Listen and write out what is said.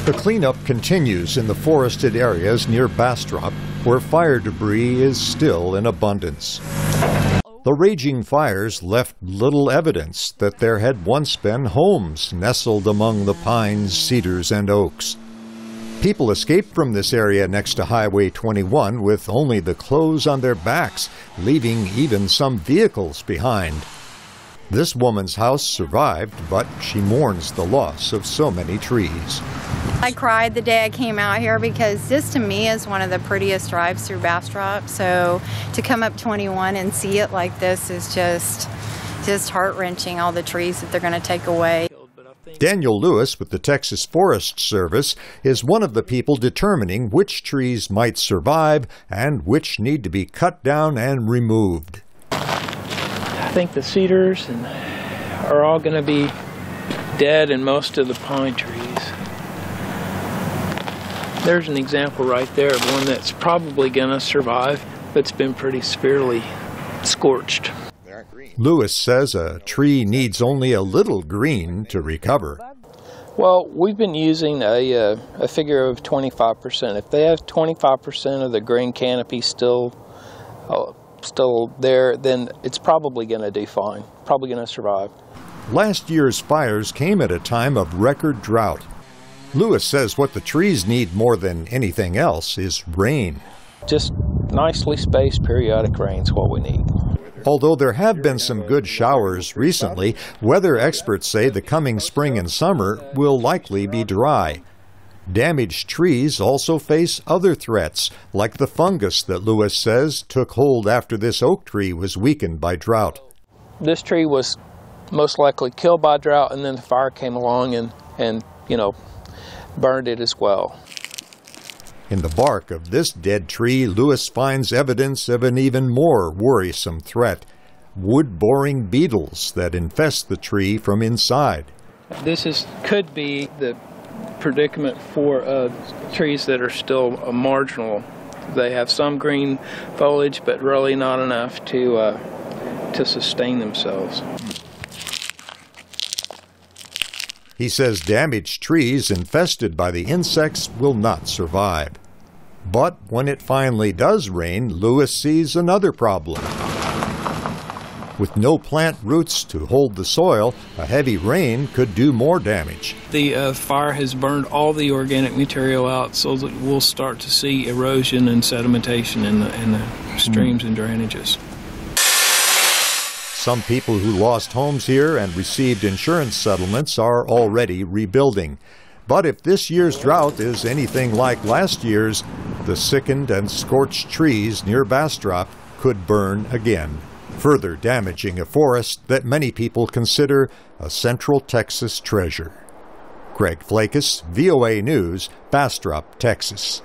The cleanup continues in the forested areas near Bastrop, where fire debris is still in abundance. The raging fires left little evidence that there had once been homes nestled among the pines, cedars, and oaks. People escaped from this area next to Highway 21 with only the clothes on their backs, leaving even some vehicles behind. This woman's house survived, but she mourns the loss of so many trees. I cried the day I came out here because this to me is one of the prettiest drives through Bastrop. So to come up 21 and see it like this is just heart-wrenching, all the trees that they're going to take away. Daniel Lewis with the Texas Forest Service is one of the people determining which trees might survive and which need to be cut down and removed. I think the cedars are all going to be dead and most of the pine trees. There's an example right there of one that's probably going to survive, but it's been pretty severely scorched. Lewis says a tree needs only a little green to recover. Well, we've been using a figure of 25%. If they have 25% of the green canopy still there, then it's probably going to do fine, probably going to survive. Last year's fires came at a time of record drought. Lewis says what the trees need more than anything else is rain. Just nicely spaced periodic rain is what we need. Although there have been some good showers recently, weather experts say the coming spring and summer will likely be dry. Damaged trees also face other threats, like the fungus that Lewis says took hold after this oak tree was weakened by drought. This tree was most likely killed by drought, and then the fire came along and burned it as well. In the bark of this dead tree, Lewis finds evidence of an even more worrisome threat: wood-boring beetles that infest the tree from inside. This could be the predicament for trees that are still marginal. They have some green foliage, but really not enough to sustain themselves. He says damaged trees infested by the insects will not survive. But when it finally does rain, Lewis sees another problem. With no plant roots to hold the soil, a heavy rain could do more damage. The fire has burned all the organic material out, so that we'll start to see erosion and sedimentation in the streams and drainages. Some people who lost homes here and received insurance settlements are already rebuilding. But if this year's drought is anything like last year's, the sickened and scorched trees near Bastrop could burn again, further damaging a forest that many people consider a Central Texas treasure. Greg Flakus, VOA News, Bastrop, Texas.